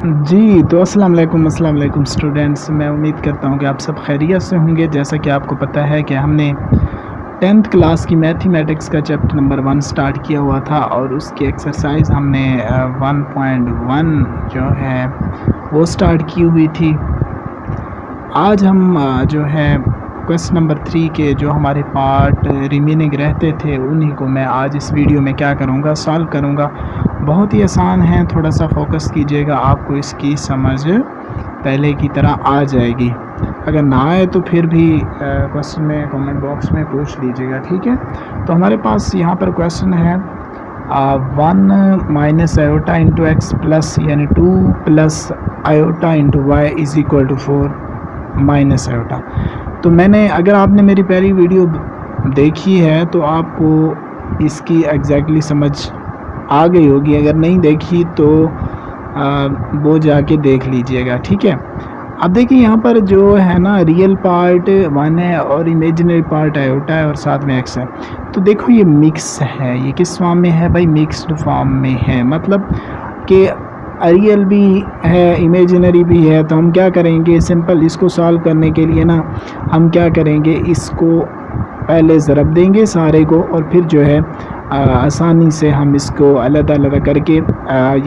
जी, तो अस्सलाम वालेकुम स्टूडेंट्स। मैं उम्मीद करता हूँ कि आप सब खैरियत से होंगे। जैसा कि आपको पता है कि हमने 10th क्लास की मैथमेटिक्स का चैप्टर नंबर 1 स्टार्ट किया हुआ था और उसकी एक्सरसाइज हमने 1.1 जो है वो स्टार्ट की हुई थी। आज हम जो है क्वेश्चन नंबर 3 के जो हमारे पार्ट रिमेनिंग रहते थे उन्हीं को मैं आज इस वीडियो में क्या करूँगा, सॉल्व करूँगा। बहुत ही आसान है, थोड़ा सा फोकस कीजिएगा, आपको इसकी समझ पहले की तरह आ जाएगी। अगर ना आए तो फिर भी क्वेश्चन में कमेंट बॉक्स में पूछ लीजिएगा, ठीक है। तो हमारे पास यहाँ पर क्वेश्चन है 1 minus iota into x plus यानी 2 plus iota into y is equal to 4 minus iota. तो अगर आपने मेरी पहली वीडियो देखी है तो आपको इसकी एग्जैक्टली समझ आ गई होगी। अगर नहीं देखी तो वो जाके देख लीजिएगा, ठीक है। अब देखिए यहाँ पर जो है ना, रियल पार्ट 1 है और इमेजिनरी पार्ट आयोटा है और साथ में एक्स है। तो देखो ये मिक्स है, ये किस फॉर्म में है भाई? मिक्स्ड फॉर्म में है, मतलब कि रियल भी है इमेजिनरी भी है। तो हम क्या करेंगे, सिंपल इसको सॉल्व करने के लिए ना हम क्या करेंगे, इसको पहले ज़रब देंगे सारे को और फिर जो है आसानी से हम इसको अलग-अलग करके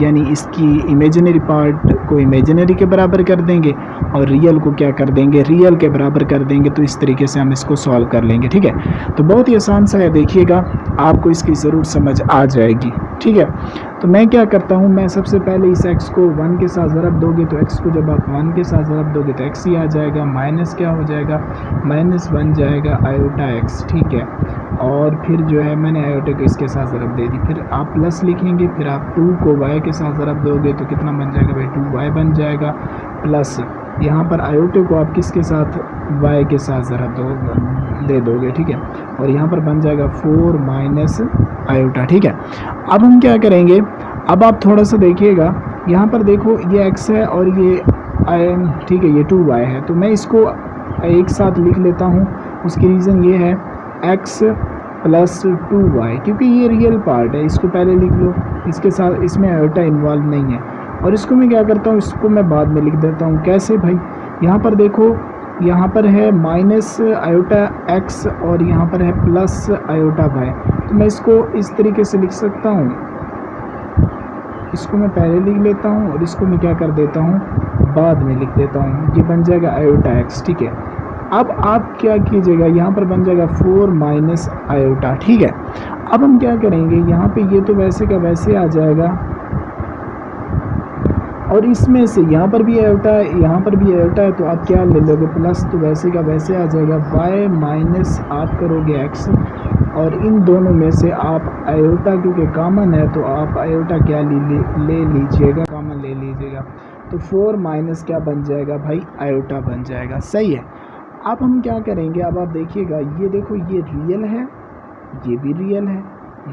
यानी इसकी इमेजिनरी पार्ट को इमेजिनरी के बराबर कर देंगे और रियल को क्या कर देंगे, रियल के बराबर कर देंगे। तो इस तरीके से हम इसको सॉल्व कर लेंगे, ठीक है। तो बहुत ही आसान सा है, देखिएगा आपको इसकी ज़रूर समझ आ जाएगी, ठीक है। तो मैं क्या करता हूँ, मैं सबसे पहले इस x को 1 के साथ ज़रब दोगे तो x को जब आप 1 के साथ ज़रब दोगे तो x ही आ जाएगा, माइनस क्या हो जाएगा, माइनस बन जाएगा आयोटा x, ठीक है। और फिर जो है मैंने आयोटे को इसके साथ ज़रब दे दी, फिर आप प्लस लिखेंगे, फिर आप 2 को y के साथ ज़रब दोगे तो कितना बन जाएगा भाई, 2y बन जाएगा, प्लस यहाँ पर आयोटे को आप किसके साथ, y के साथ ज़रब दे दोगे, ठीक है। और यहाँ पर बन जाएगा 4 माइनस आयोटा, ठीक है। अब हम क्या करेंगे, अब आप थोड़ा सा देखिएगा, यहाँ पर देखो ये x है और ये ठीक है, ये 2y है। तो मैं इसको एक साथ लिख लेता हूँ। उसकी रीज़न ये है x प्लस 2y, क्योंकि ये रियल पार्ट है, इसको पहले लिख लो, इसके साथ इसमें आयोटा इन्वॉल्व नहीं है। और इसको मैं क्या करता हूँ, इसको मैं बाद में लिख देता हूँ। कैसे भाई, यहाँ पर देखो, यहाँ पर है माइनस आयोटा x और यहाँ पर है प्लस आयोटा y। तो मैं इसको इस तरीके से लिख सकता हूँ, इसको मैं पहले लिख लेता हूँ और इसको मैं क्या कर देता हूँ, बाद में लिख देता हूँ। ये बन जाएगा आयोटा x, ठीक है। अब आप क्या कीजिएगा, यहाँ पर बन जाएगा 4 माइनस आयोटा, ठीक है। अब हम क्या करेंगे, यहाँ पे ये तो वैसे का वैसे आ जाएगा और इसमें से यहाँ पर भी आयोटा है, यहाँ पर भी आयोटा है, तो आप क्या ले लोगे, प्लस तो वैसे का वैसे आ जाएगा, y माइनस आप करोगे x और इन दोनों में से आप आयोटा क्योंकि कॉमन है तो आप आयोटा क्या ले लीजिएगा, कॉमन ले लीजिएगा। तो 4 माइनस क्या बन जाएगा भाई, आयोटा बन जाएगा, सही है। अब हम क्या करेंगे, अब आप देखिएगा, ये देखो ये रियल है, ये भी रियल है,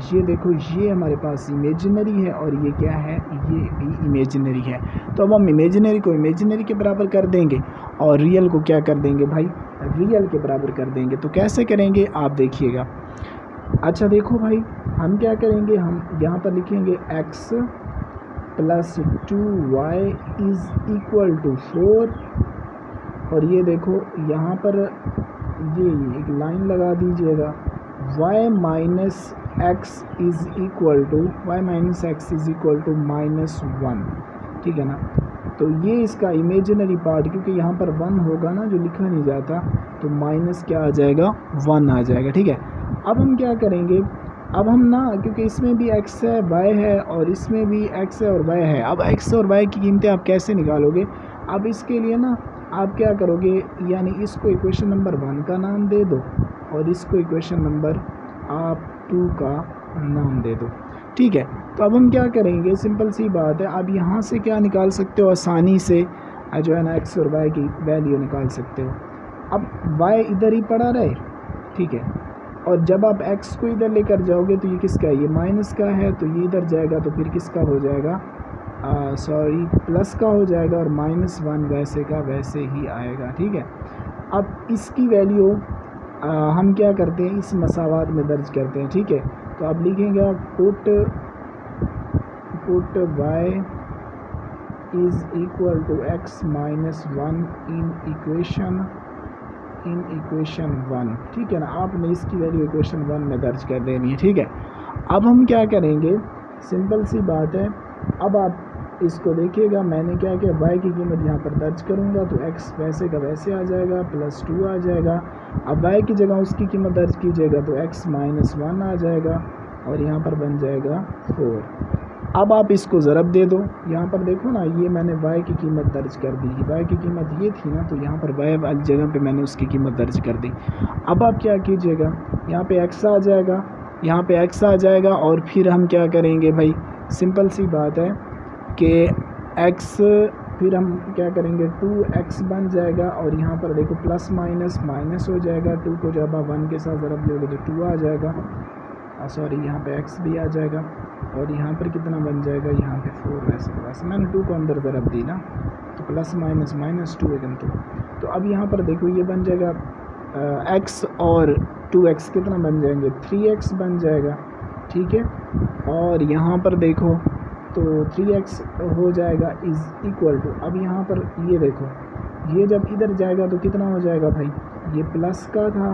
ये देखो ये हमारे पास इमेजिनरी है और ये क्या है, ये भी इमेजिनरी है। तो अब हम इमेजिनरी को इमेजिनरी के बराबर कर देंगे और रियल को क्या कर देंगे भाई, रियल के बराबर कर देंगे। तो कैसे करेंगे आप देखिएगा। अच्छा देखो भाई, हम क्या करेंगे, हम यहाँ पर लिखेंगे x plus 2y is equal to 4 और ये देखो यहाँ पर ये एक लाइन लगा दीजिएगा, y minus x is equal to -1, ठीक है ना। तो ये इसका इमेजिनरी पार्ट, क्योंकि यहाँ पर 1 होगा ना जो लिखा नहीं जाता, तो माइनस क्या आ जाएगा, 1 आ जाएगा, ठीक है। अब हम क्या करेंगे, अब हम ना, क्योंकि इसमें भी x है y है और इसमें भी x है और y है। अब x और y की कीमतें आप कैसे निकालोगे, अब इसके लिए ना आप क्या करोगे, यानी इसको इक्वेशन नंबर 1 का नाम दे दो और इसको इक्वेशन नंबर आप 2 का नाम दे दो, ठीक है। तो अब हम क्या करेंगे, सिंपल सी बात है, आप यहाँ से क्या निकाल सकते हो, आसानी से जो है ना x और y की वैल्यू निकाल सकते हो। अब y इधर ही पड़ा रहे, ठीक है, और जब आप x को इधर लेकर जाओगे तो ये किसका है, ये माइनस का है, तो ये इधर जाएगा तो फिर किसका हो जाएगा, प्लस का हो जाएगा और -1 वैसे का वैसे ही आएगा, ठीक है। अब इसकी वैल्यू हम क्या करते हैं, इस मसावात में दर्ज करते हैं, ठीक है। तो आप लिखेंगे put y is equal to x minus 1 in equation 1, ठीक है ना। आपने इसकी वैल्यू इक्वेशन 1 में दर्ज कर देनी है, ठीक है। अब हम क्या करेंगे, सिंपल सी बात है। अब आप इसको देखिएगा, मैंने क्या किया, y की कीमत यहाँ पर दर्ज करूँगा तो x वैसे का वैसे आ जाएगा, +2 आ जाएगा। अब y की जगह उसकी कीमत दर्ज कीजिएगा तो x माइनस 1 आ जाएगा और यहाँ पर बन जाएगा 4। अब आप इसको ज़रब दे दो, यहाँ पर देखो ना, ये मैंने y की कीमत दर्ज कर दी, y की कीमत ये थी ना, तो यहाँ पर y वाली जगह पे मैंने उसकी कीमत दर्ज कर दी। अब आप क्या कीजिएगा, यहाँ पे x आ जाएगा, यहाँ पे x आ जाएगा और फिर हम क्या करेंगे भाई, सिंपल सी बात है कि x, फिर हम क्या करेंगे, 2x बन जाएगा और यहाँ पर देखो प्लस माइनस माइनस हो जाएगा। 2 को जब आप 1 के साथ ज़रब दोगे तो 2 आ जाएगा, सॉरी यहाँ पे x भी आ जाएगा और यहाँ पर कितना बन जाएगा, यहाँ पे 4 वैसे के वैसे मैंने 2 को अंदर ज़रब दी ना, तो प्लस माइनस माइनस 2 एकदम 2। तो अब यहाँ पर देखो ये बन जाएगा x और 2x कितना बन जाएंगे, 3x बन जाएगा, ठीक है। और यहाँ पर देखो तो 3x हो जाएगा इज़ इक्वल टू, अब यहाँ पर ये देखो, ये जब इधर जाएगा तो कितना हो जाएगा भाई, ये प्लस का था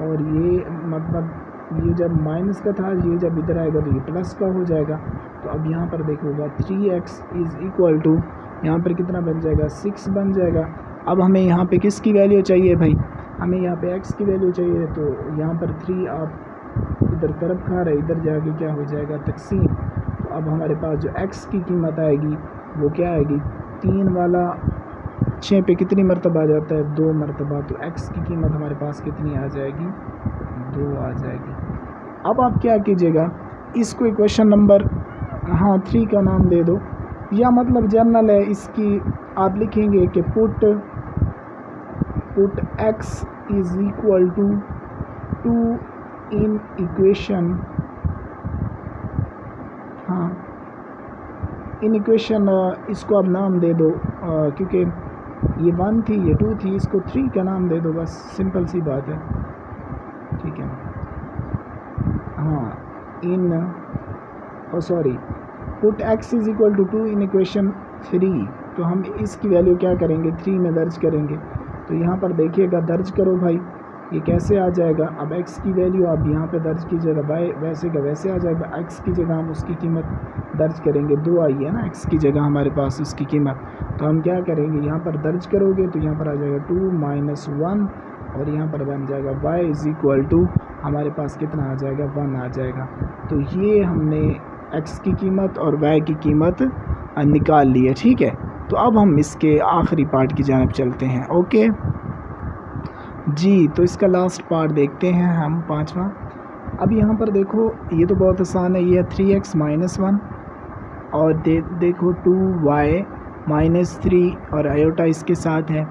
और ये मतलब ये जब माइनस का था, ये जब इधर आएगा तो ये प्लस का हो जाएगा। तो अब यहाँ पर देखोगा 3x इज़ इक्वल टू, यहाँ पर कितना बन जाएगा, 6 बन जाएगा। अब हमें यहाँ पे किसकी वैल्यू चाहिए भाई, हमें यहाँ पे x की वैल्यू चाहिए। तो यहाँ पर 3 आप इधर तरफ खा रहे, इधर जाके क्या हो जाएगा, तकसीम। तो अब हमारे पास जो x की कीमत आएगी वो क्या आएगी, 3 वाला 6 पे कितनी मरतबा आ जाता है, 2 मरतबा। तो x की कीमत हमारे पास कितनी आ जाएगी, 2 आ जाएगी। अब आप क्या कीजिएगा, इसको इक्वेशन नंबर 3 का नाम दे दो, या मतलब जर्नल है इसकी, आप लिखेंगे कि put x is equal to 2 in equation, in equation, इसको आप नाम दे दो, क्योंकि ये 1 थी ये 2 थी, इसको 3 का नाम दे दो, बस सिंपल सी बात है, ठीक है। Sorry, put x is equal to 2 in equation 3, तो हम इसकी वैल्यू क्या करेंगे, 3 में दर्ज करेंगे। तो यहाँ पर देखिएगा, दर्ज करो भाई, ये कैसे आ जाएगा। अब x की वैल्यू आप यहाँ पे दर्ज कीजिएगा, y वैसे का वैसे आ जाएगा। x की जगह हम उसकी कीमत दर्ज करेंगे, 2 आई है ना x की जगह हमारे पास उसकी कीमत। तो हम क्या करेंगे, यहाँ पर दर्ज करोगे तो यहाँ पर आ जाएगा 2 माइनस 1 और यहाँ पर बन जाएगा y इज़ इक्वल टू, हमारे पास कितना आ जाएगा, 1 आ जाएगा। तो ये हमने x की कीमत और y की कीमत निकाल ली है, ठीक है। तो अब हम इसके आखिरी पार्ट की जानिब चलते हैं, ओके जी। तो इसका लास्ट पार्ट देखते हैं हम, 5वां। अब यहाँ पर देखो, ये तो बहुत आसान है, ये 3x माइनस 1 और देखो 2y माइनस 3 और आयोटा इसके साथ है।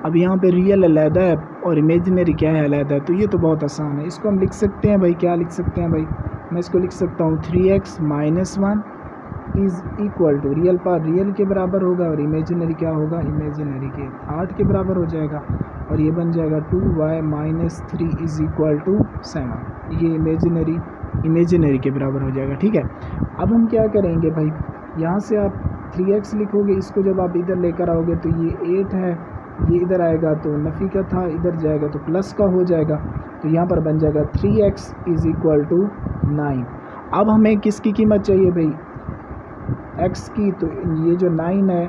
अब यहाँ पे रियल अलहदा है और इमेजिनरी क्या है, अलहदा है। तो ये तो बहुत आसान है, इसको हम लिख सकते हैं भाई, क्या लिख सकते हैं भाई, मैं इसको लिख सकता हूँ 3x minus 1 is equal to, real part real के बराबर होगा और इमेजिनरी क्या होगा, इमेजिनरी के 8 के बराबर हो जाएगा और ये बन जाएगा 2y minus 3 is equal to 7, ये इमेजिनरी के बराबर हो जाएगा, ठीक है। अब हम क्या करेंगे भाई, यहाँ से आप 3x लिखोगे, इसको जब आप इधर लेकर आओगे तो ये 8 है, ये इधर आएगा तो नफ़ी का था, इधर जाएगा तो प्लस का हो जाएगा। तो यहाँ पर बन जाएगा 3x इज़ इक्वल टू 9। अब हमें किसकी कीमत चाहिए भाई, x की। तो ये जो 9 है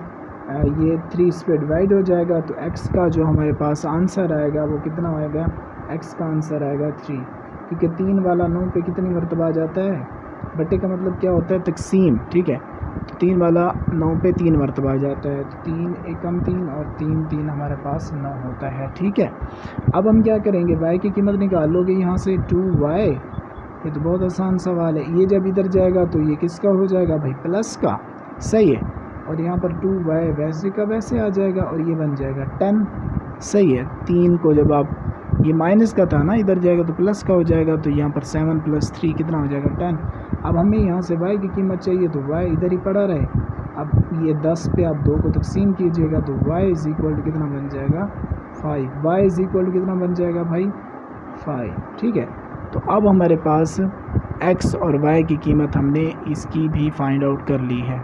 ये 3 से डिवाइड हो जाएगा, तो x का जो हमारे पास आंसर आएगा वो कितना आएगा, x का आंसर आएगा 3, क्योंकि 3 वाला 9 पे कितनी मरतबा आ जाता है, बटे का मतलब क्या होता है, तकसीम, ठीक है। तो 3 वाला 9 पे 3 मरतबा आ जाता है, तो 3 एकम 3 और 3 3 हमारे पास 9 होता है, ठीक है। अब हम क्या करेंगे, y की कीमत निकालोगे यहाँ से 2y, ये तो बहुत आसान सवाल है। ये जब इधर जाएगा तो ये किसका हो जाएगा भाई, प्लस का, सही है। और यहाँ पर 2y वैसे का वैसे आ जाएगा और ये बन जाएगा 10, सही है। 3 को जब आप, ये माइनस का था ना, इधर जाएगा तो प्लस का हो जाएगा, तो यहाँ पर 7 + 3 कितना हो जाएगा, 10। अब हमें यहाँ से y की कीमत चाहिए, तो y इधर ही पड़ा रहे। अब ये 10 पे आप 2 को तकसीम कीजिएगा तो y इज़ इक्वल टू कितना बन जाएगा, 5। y इज़ इक्वल टू कितना बन जाएगा भाई, 5, ठीक है। तो अब हमारे पास x और y की कीमत हमने इसकी भी फाइंड आउट कर ली है।